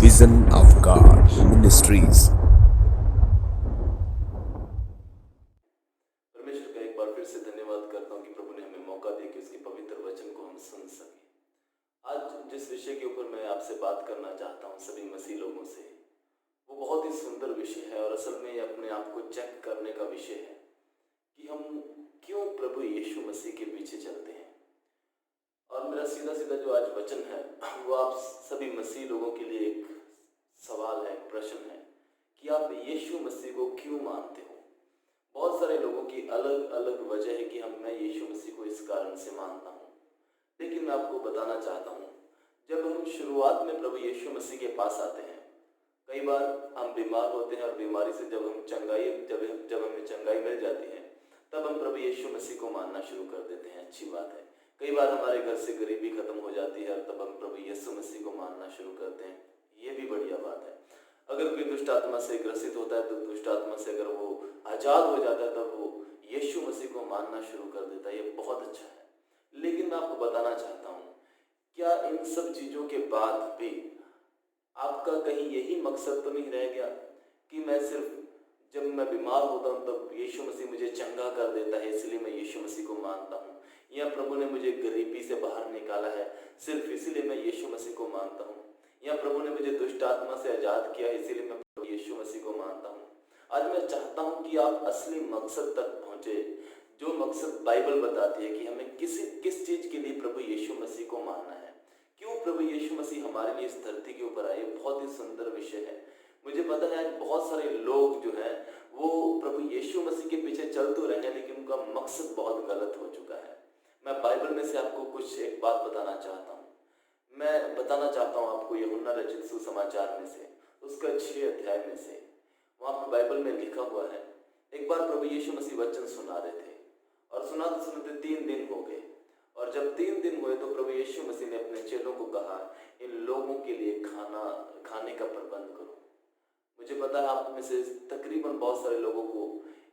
Vision of God Ministries. परमेश्वर का एक बार फिर से धन्यवाद करता हूँ कि प्रभु ने हमें मौका दिया कि उसके पवित्र वचन को हम सुन सकें। आज जिस विषय के ऊपर मैं आपसे बात करना चाहता हूँ सभी मसीह लोगों से, वो बहुत ही सुंदर विषय है और असल में ये अपने आप को चेक करने का विषय है कि हम क्यों प्रभु यीशु मसीह के पीछे चलते हैं। और मेरा सीधा सीधा जो आज वचन है वो आप सभी मसीह लोगों के लिए एक सवाल है, एक प्रश्न है कि आप यीशु मसीह को क्यों मानते हो। बहुत सारे लोगों की अलग अलग वजह है कि मैं यीशु मसीह को इस कारण से मानता हूँ। लेकिन मैं आपको बताना चाहता हूँ, जब हम शुरुआत में प्रभु यीशु मसीह के पास आते हैं, कई बार हम बीमार होते हैं और बीमारी से जब हमें चंगाई मिल जाती है, तब हम प्रभु यीशु मसीह को मानना शुरू कर देते हैं। अच्छी बात है। कई बार हमारे घर से गरीबी खत्म हो जाती है और तब हम प्रभु यीशु मसीह को मानना शुरू करते हैं। ये भी बढ़िया बात है। अगर कोई दुष्ट आत्मा से ग्रसित होता है तो दुष्ट आत्मा से अगर वो आजाद हो जाता है तब वो यीशु मसीह को मानना शुरू कर देता है। ये बहुत अच्छा है। लेकिन मैं आपको बताना चाहता हूँ, क्या इन सब चीज़ों के बाद भी आपका कहीं यही मकसद तो नहीं रह गया कि मैं सिर्फ जब मैं बीमार होता हूँ तब यीशु मसीह मुझे चंगा कर देता है, इसलिए मैं यीशु मसीह को मानता हूँ, या प्रभु ने मुझे गरीबी से बाहर निकाला है सिर्फ इसीलिए मैं यीशु मसीह को मानता हूँ, या प्रभु ने मुझे दुष्ट आत्मा से आजाद किया इसलिए मैं प्रभु यीशु मसीह को मानता हूँ। आज मैं चाहता हूँ कि आप असली मकसद तक पहुँचे, जो मकसद बाइबल बताती है कि हमें किस चीज़ के लिए प्रभु यीशु मसीह को मानना है, क्यों प्रभु यीशु मसीह हमारे लिए इस धरती के ऊपर आए। बहुत ही सुंदर विषय है। मुझे पता है आज बहुत सारे लोग जो हैं वो प्रभु यीशु मसीह के पीछे चल तो रहे हैं, लेकिन उनका मकसद बहुत गलत हो चुका है। मैं बाइबल में से आपको कुछ एक बात बताना चाहता हूँ। मैं बताना चाहता हूँ आपको यूहन्ना रचित सुसमाचार में से उसका 6 अध्याय में से, वहाँ पर बाइबल में लिखा हुआ है, एक बार प्रभु यीशु मसीह वचन सुना रहे थे और सुनाते सुनाते 3 दिन हो गए, और जब 3 दिन हुए तो प्रभु यीशु मसीह ने अपने चेलों को कहा, इन लोगों के लिए खाने का प्रबंध करो। मुझे पता है आप में से तकरीबन बहुत सारे लोगों को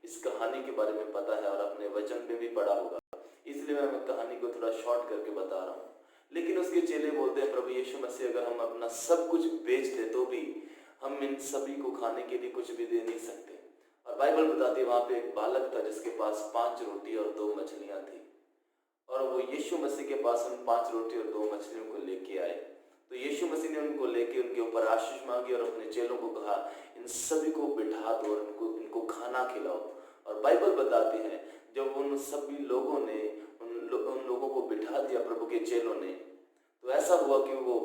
इस कहानी के बारे में पता है और अपने वचन में भी पढ़ा होगा, इसलिए मैं कहानी को थोड़ा शॉर्ट करके बता रहा हूँ। लेकिन उसके चेले बोलते हैं, प्रभु यीशु मसीह अगर हम अपना सब कुछ बेच दे तो भी हम इन सभी को खाने के लिए कुछ भी दे नहीं सकते। और बाइबल बताती है वहाँ पे एक बालक था जिसके पास 5 रोटी और 2 मछलियाँ थी, और वो यीशु मसीह के पास उन 5 रोटी और 2 मछलियों को लेके आए। तो यीशु मसीह ने उनको लेके उनके ऊपर आशीष मांगी और अपने चेलों को कहा, इन सभी को बिठा दो और उनको खाना खिलाओ। और बाइबल बताती है जब उन सभी लोगों ने उन लोगों को बिठा दिया प्रभु के चेलों ने, तो ऐसा हुआ कि वो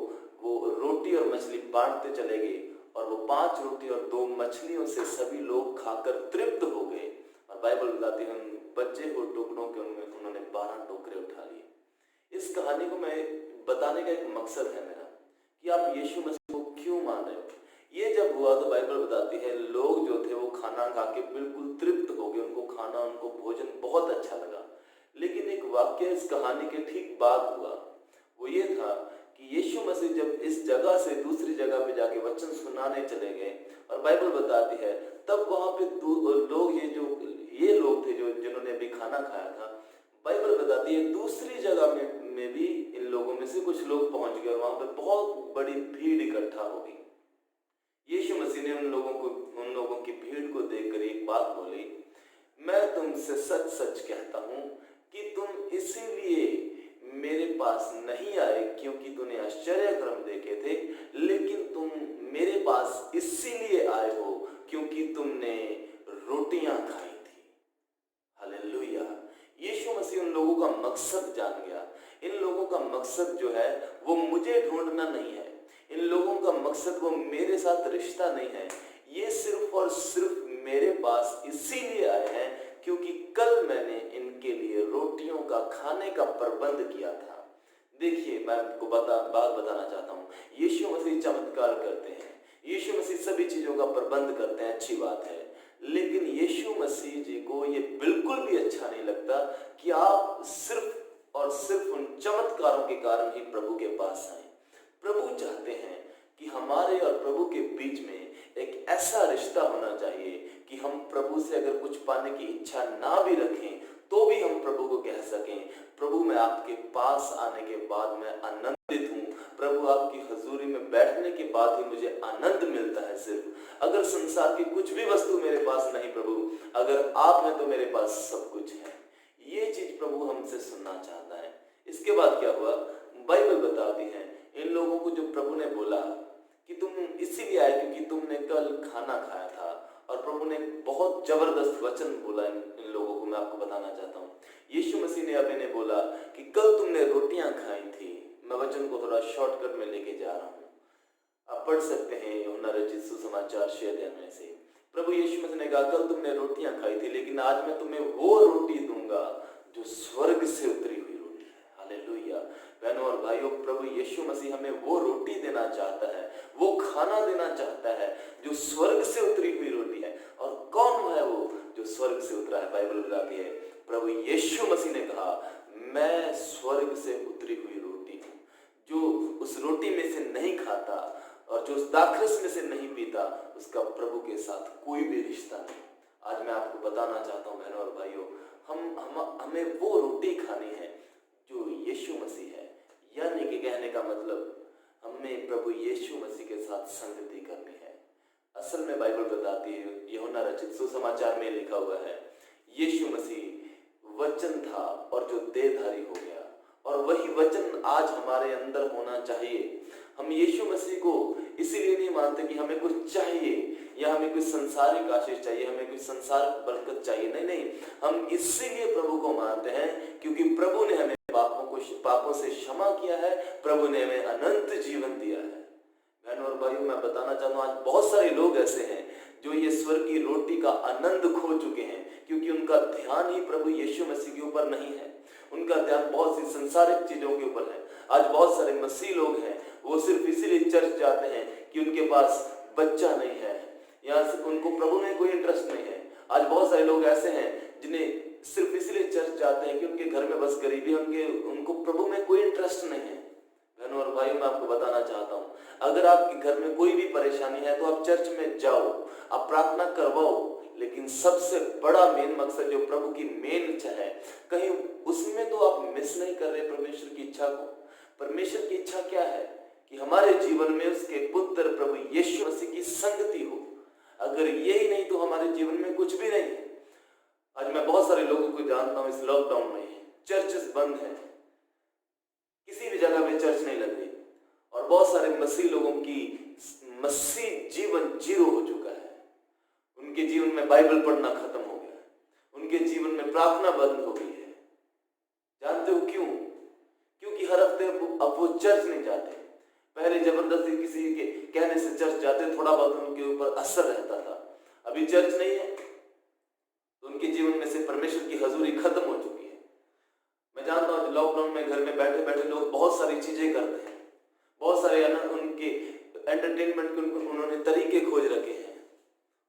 रोटी और मछली बांटते चले गए, और वो 5 रोटी और 2 मछलियों से सभी लोग खाकर तृप्त हो गए। और बाइबल बताती है उन बचे हुए टुकड़ों के उन्होंने 12 टोकरे उठा लिए। इस कहानी को मैं बताने का एक मकसद है मेरा कि आप यीशु मसीह को क्यों मान रहे हो। ये जब हुआ तो बाइबल बताती है लोग जो थे वो खाना खा के बिल्कुल तृप्त हो गए, उनको भोजन बहुत अच्छा लगा। लेकिन एक वाक्य इस कहानी के ठीक बाद हुआ, वो ये था कि यीशु मसीह जब इस जगह से दूसरी जगह पे जाके वचन सुनाने चले गए, और बाइबल बताती है तब वहां पे लोग ये लोग थे जिन्होंने अभी खाना खाया था, बाइबल बताती है दूसरी जगह में भी इन लोगों में से कुछ लोग पहुंच गए और वहां पे बहुत बड़ी भीड़ इकट्ठा हो गई। यीशु मसीह ने उन लोगों की भीड़ को देखकर एक बात बोली, मैं तुमसे सच सच कहता हूं कि तुम इसीलिए मेरे पास नहीं आए क्योंकि तूने आश्चर्य कर्म देखे थे, लेकिन तुम मेरे पास इसीलिए आए हो क्योंकि तुमने रोटियां खाई थी। हालेलुया। यीशु मसीह उन लोगों का मकसद जान गया। इन लोगों का मकसद जो है वो मुझे ढूंढना नहीं है, इन लोगों का मकसद वो मेरे साथ रिश्ता नहीं है, ये सिर्फ और सिर्फ मेरे पास इसीलिए आए हैं क्योंकि कल मैंने इनके लिए रोटियों का खाने का प्रबंध किया था। देखिए मैं आपको बात बताना चाहता हूँ, यीशु मसीह चमत्कार करते हैं, यीशु मसीह सभी चीज़ों का प्रबंध करते हैं, अच्छी बात है। लेकिन यीशु मसीह जी को ये बिल्कुल भी अच्छा नहीं लगता कि आप सिर्फ और सिर्फ उन चमत्कारों के कारण ही प्रभु के पास आए। प्रभु चाहते हैं कि हमारे और प्रभु के बीच में एक ऐसा रिश्ता होना चाहिए कि हम प्रभु से अगर कुछ पाने की इच्छा ना भी रखें तो भी हम प्रभु को कह सकें, प्रभु मैं आपके पास आने के बाद मैं आनंदित हूँ, प्रभु आपकी हजूरी में बैठने के बाद ही मुझे आनंद मिलता है। सिर्फ अगर संसार की कुछ भी वस्तु मेरे पास नहीं प्रभु, अगर आप हैं तो मेरे पास सब कुछ है। ये चीज प्रभु हमसे सुनना चाहता है। इसके बाद क्या हुआ, बाइबल बताती है इन लोगों को जो प्रभु ने बोला कि तुम इसीलिए आए क्योंकि तुमने कल खाना खाया था, और प्रभु ने बहुत जबरदस्त वचन बोला इन लोगों को। मैं आपको बताना चाहता हूँ, यीशु मसीह ने अब इन्हें बोला कि कल तुमने रोटियां खाई थी। मैं वचन को थोड़ा शॉर्टकट में लेके जा रहा हूँ, आप पढ़ सकते हैं यूहन्ना रचित सुसमाचार 6 अध्याय में से। प्रभु यीशु मसीह ने कहा कल तुमने रोटियां खाई थी, लेकिन आज मैं तुम्हें वो रोटी दूंगा जो स्वर्ग से उतरी हुई रोटी है। हालेलुया। बहनों और भाइयों, प्रभु यीशु मसीह हमें वो रोटी देना चाहता है, वो खाना देना चाहता है जो स्वर्ग से उतरी हुई रोटी है। और कौन है वो जो स्वर्ग से उतरा है? बाइबल बताती है प्रभु यीशु मसीह ने कहा मैं स्वर्ग से उतरी हुई रोटी हूँ। जो उस रोटी में से नहीं खाता और जो उस दाखरस में से नहीं पीता, उसका प्रभु के साथ कोई भी रिश्ता नहीं। आज मैं आपको बताना चाहता हूँ बहनों और भाइयों, हमें वो रोटी खानी है जो यीशु मसीह है। यानी कि कहने का मतलब हमें प्रभु यीशु मसीह के साथ संगति करनी है। असल में बाइबल बताती है, यूहन्ना रचित सुसमाचार में लिखा हुआ है, यीशु मसीह वचन था और जो देहधारी हो गया, और वही वचन आज हमारे अंदर होना चाहिए। हम यीशु मसीह को इसीलिए नहीं मानते कि हमें कुछ चाहिए या हमें कुछ संसारिक आशीष चाहिए, हमें कुछ संसारिक बरकत चाहिए। नहीं, हम इसीलिए प्रभु को मानते हैं क्योंकि प्रभु ने हमें पापों से क्षमा किया है, प्रभु ने हमें अनंत जीवन दिया है। बहनों और भाइयों, मैं बताना चाहता हूँ आज बहुत सारे लोग ऐसे हैं जो ये स्वर्ग की रोटी का आनंद खो चुके हैं क्योंकि उनका ध्यान ही प्रभु यीशु मसीह के ऊपर नहीं है। उनका ध्यान बहुत सी संसारिक चीजों के ऊपर है। आज बहुत सारे मसीह लोग हैं, वो सिर्फ इसीलिए चर्च जाते हैं कि उनके पास बच्चा नहीं है, या उनको प्रभु में कोई इंटरेस्ट नहीं है। आज बहुत सारे लोग ऐसे हैं जिन्हें सिर्फ इसलिए चर्च जाते हैं कि उनके घर में बस गरीबी, उनको प्रभु में कोई इंटरेस्ट नहीं है। बहनों और भाइयों, मैं आपको बताना चाहता हूँ, अगर आपके घर में कोई भी परेशानी है तो आप चर्च में जाओ, आप प्रार्थना करवाओ, लेकिन सबसे बड़ा मेन मकसद जो प्रभु की मेन इच्छा है, कहीं उसमें तो आप मिस नहीं कर रहे परमेश्वर की इच्छा को। परमेश्वर की इच्छा क्या है कि हमारे जीवन में उसके पुत्र प्रभु यीशु मसीह की संगति हो। अगर यही नहीं तो हमारे जीवन में कुछ भी नहीं है। आज मैं बहुत सारे लोगों को जानता हूँ, इस लॉकडाउन में चर्चेस बंद हैं, किसी भी जगह में चर्च नहीं लग रही, और बहुत सारे मसीह लोगों की मसीह जीवन जीरो हो चुका है। उनके जीवन में बाइबल पढ़ना खत्म हो गया है, उनके जीवन में प्रार्थना बंद हो गई है। जानते हो क्यों? क्योंकि हर हफ्ते अब वो चर्च नहीं जाते। पहले जबरदस्ती किसी के कहने से चर्च जाते, थोड़ा बहुत उनके ऊपर असर रहता था। अभी चर्च नहीं है तो उनके जीवन में से परमेश्वर की हजूरी खत्म हो चुकी है। मैं जानता हूँ लॉकडाउन में घर में बैठे बैठे लोग बहुत सारी चीजें करते हैं, बहुत सारे उनके एंटरटेनमेंट के उन्होंने तरीके खोज रखे हैं।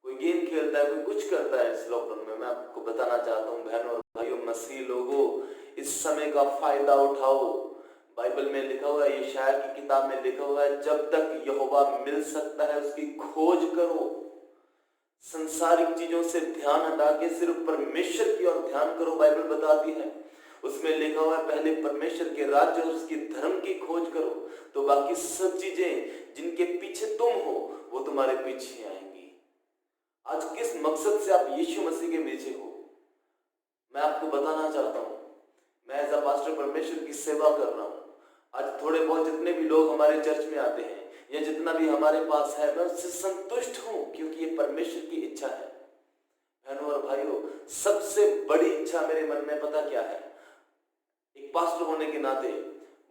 कोई गेम खेलता है, कोई कुछ करता है इस लॉकडाउन में। मैं आपको बताना चाहता हूँ बहनों और भाइयों, मसीह लोगों, इस समय का फायदा उठाओ। बाइबल में लिखा हुआ है, यशायाह की किताब में लिखा हुआ है, जब तक यहोवा मिल सकता है उसकी खोज करो। संसारिक चीजों से ध्यान हटा के सिर्फ परमेश्वर की ओर ध्यान करो। बाइबल बताती है, उसमें लिखा हुआ है पहले परमेश्वर के राज्य और उसकी धर्म की खोज करो, तो बाकी सब चीजें जिनके पीछे तुम हो वो तुम्हारे पीछे आएंगी। आज किस मकसद से आप यीशु मसीह के पीछे हो, मैं आपको बताना चाहता हूँ। मैं एज अ पास्टर परमेश्वर की सेवा कर रहा हूँ। आज थोड़े बहुत जितने भी लोग हमारे चर्च में आते हैं या जितना भी हमारे पास है, मैं उससे संतुष्ट हूँ क्योंकि ये परमेश्वर की इच्छा है। बहनों और भाइयों, सबसे बड़ी इच्छा मेरे मन में पता क्या है? एक पास्टर होने के नाते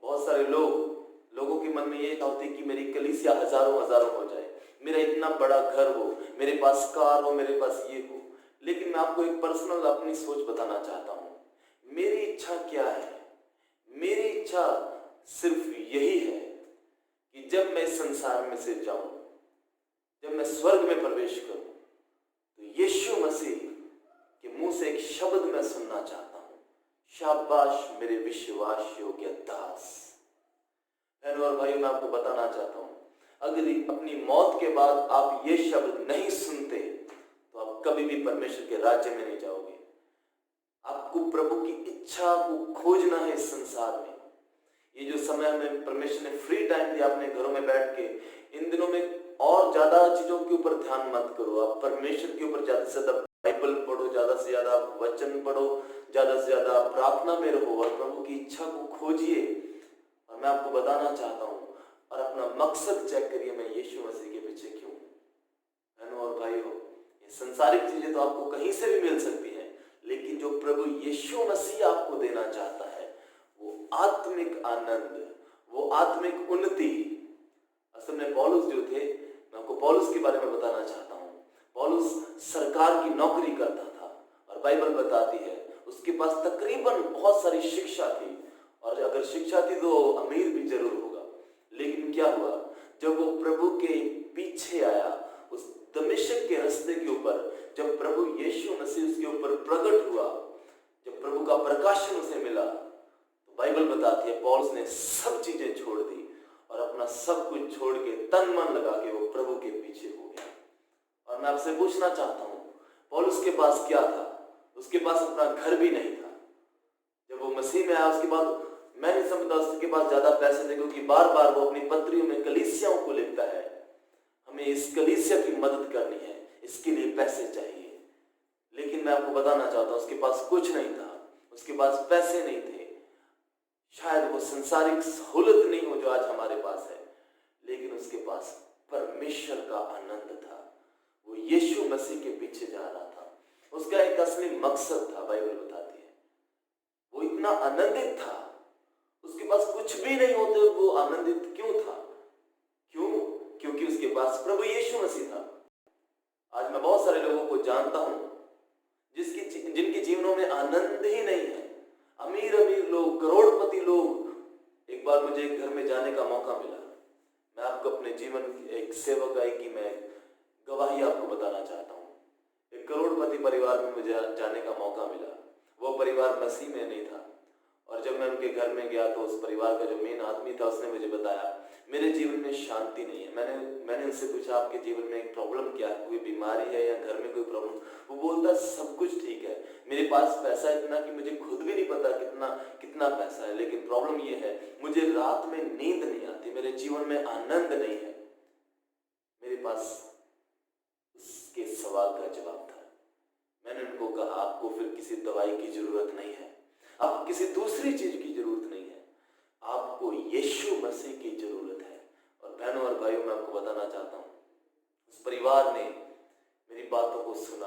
बहुत सारे लोगों के मन में ये होती है कि मेरी कलीसिया हजारों हो जाए, मेरा इतना बड़ा घर हो, मेरे पास कार हो, मेरे पास ये हो। लेकिन मैं आपको एक पर्सनल अपनी सोच बताना चाहता हूँ। मेरी इच्छा क्या है? मेरी इच्छा सिर्फ यही है कि जब मैं इस संसार में से जाऊं, जब मैं स्वर्ग में प्रवेश करूं, तो यीशु मसीह के मुंह से एक शब्द मैं सुनना चाहता हूं, शाबाश मेरे विश्वास योग्य दास। बहनों और भाइयों, मैं आपको बताना चाहता हूं, अगर अपनी मौत के बाद आप ये शब्द नहीं सुनते तो आप कभी भी परमेश्वर के राज्य में नहीं जाओगे। आपको प्रभु की इच्छा को खोजना है इस संसार में। ये जो समय हमें परमेश्वर ने फ्री टाइम दिया अपने घरों में बैठ के, इन दिनों में और ज्यादा चीजों के ऊपर ध्यान मत करो। आप परमेश्वर के ऊपर ज्यादा से ज्यादा बाइबल पढ़ो, ज्यादा से ज्यादा वचन पढ़ो, ज्यादा से ज्यादा प्रार्थना में रहो और प्रभु की इच्छा को खोजिए। और मैं आपको बताना चाहता हूँ और अपना मकसद चेक करिए, मैं यीशु मसीह के पीछे क्यों हूँ। बहनों और भाइयों, ये संसारिक चीजें तो आपको कहीं से भी मिल सकती हैं, लेकिन जो प्रभु यीशु मसीह आपको देना चाहता है वो आत्मिक आनंद, वो आत्मिक उन्नति। असल में पौलुस जो थे, मैं आपको पौलुस के बारे में बताना चाहता हूँ। पौलुस सरकार की नौकरी करता था और बाइबल बताती है उसके पास तकरीबन बहुत सारी शिक्षा थी, और अगर शिक्षा थी तो अमीर भी जरूर होगा। लेकिन क्या हुआ, जब वो प्रभु के पीछे आया, उस दमिश्क के रास्ते के ऊपर जब प्रभु यीशु मसीह उसके ऊपर प्रकट हुआ, जब प्रभु का प्रकाशन उसे मिला, तो बाइबल बताती है पौलुस ने सब चीजें छोड़ दी और अपना सब कुछ छोड़ के तन मन लगा के वो प्रभु के पीछे हो गया। और मैं आपसे पूछना चाहता हूँ, पौलुस के पास क्या था? उसके पास अपना घर भी नहीं था। जब वो मसीह में आया उसके बाद मैं नहीं समझता उसके पास ज्यादा पैसे थे, क्योंकि बार बार वो अपनी पत्रियों में कलीसियाओं को लिखता है, हमें इस कलीसिया की मदद करनी है, इसके लिए पैसे चाहिए। लेकिन मैं आपको बताना चाहता हूँ उसके पास कुछ नहीं था, उसके पास पैसे नहीं थे, शायद वो संसारिक सहूलत नहीं हो जो आज हमारे पास है, लेकिन उसके पास परमेश्वर का आनंद था। वो यीशु मसीह के पीछे जा रहा था, उसका एक असली मकसद था। बाइबल बताती है वो इतना आनंदित था, उसके पास कुछ भी नहीं होते वो आनंदित क्यों था? क्यों? क्योंकि उसके पास प्रभु यीशु मसीह था। आज मैं बहुत सारे लोगों को जानता हूं जिनके जीवनों में आनंद ही नहीं है। अमीर अमीर लोग, करोड़पति लोग। एक बार मुझे एक घर में जाने का मौका मिला। मैं आपको अपने जीवन की एक सेवकाई की मैं गवाही आपको बताना चाहता हूँ। एक करोड़पति परिवार में मुझे जाने का मौका मिला। वो परिवार मसीह में नहीं था, और जब मैं उनके घर में गया तो उस परिवार का जो मेन आदमी था उसने मुझे बताया मेरे जीवन में शांति नहीं है। मैंने उनसे पूछा आपके जीवन में एक प्रॉब्लम क्या है, कोई बीमारी है या घर में कोई प्रॉब्लम? वो बोलता सब कुछ ठीक है, मेरे पास पैसा इतना कि मुझे खुद भी नहीं पता कितना पैसा है, लेकिन प्रॉब्लम ये है मुझे रात में नींद नहीं आती, मेरे जीवन में आनंद नहीं है। मेरे पास उसके सवाल का जवाब था। मैंने उनको कहा आपको फिर किसी दवाई की जरूरत नहीं है, आपको किसी दूसरी चीज की जरूरत नहीं है, आपको यीशु मसीह की जरूरत है। और बहनों और भाइयों, मैं आपको बताना चाहता हूँ उस परिवार ने मेरी बातों को सुना।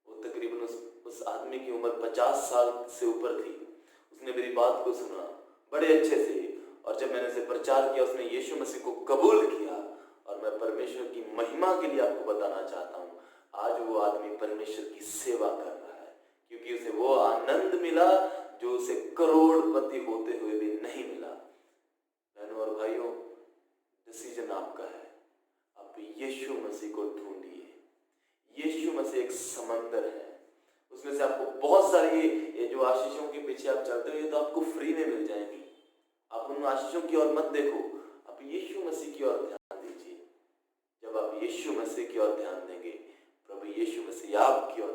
वो तकरीबन उस आदमी की उम्र 50 साल से ऊपर थी। उसने मेरी बात को सुना बड़े अच्छे से, और जब मैंने उसे प्रचार किया उसने यीशु मसीह को कबूल किया। और मैं परमेश्वर की महिमा के लिए आपको बताना चाहता हूँ आज वो आदमी परमेश्वर की सेवा कर रहा है, क्योंकि उसे वो आनंद मिला जो उसे करोड़पति होते हुए भी नहीं मिला। बहनों और भाइयों, डिसीजन आपका है। आप यीशु मसीह को ढूंढिए। यीशु मसीह एक समंदर है, उसमें से आपको बहुत सारी ये जो आशीषों के पीछे आप चलते हो ये तो आपको फ्री में मिल जाएंगी। आप उन आशीषों की ओर मत देखो, आप यीशु मसीह की ओर ध्यान दीजिए। जब आप यीशु मसीह की ओर ध्यान देंगे, प्रभु यीशु मसीह आपकी ओर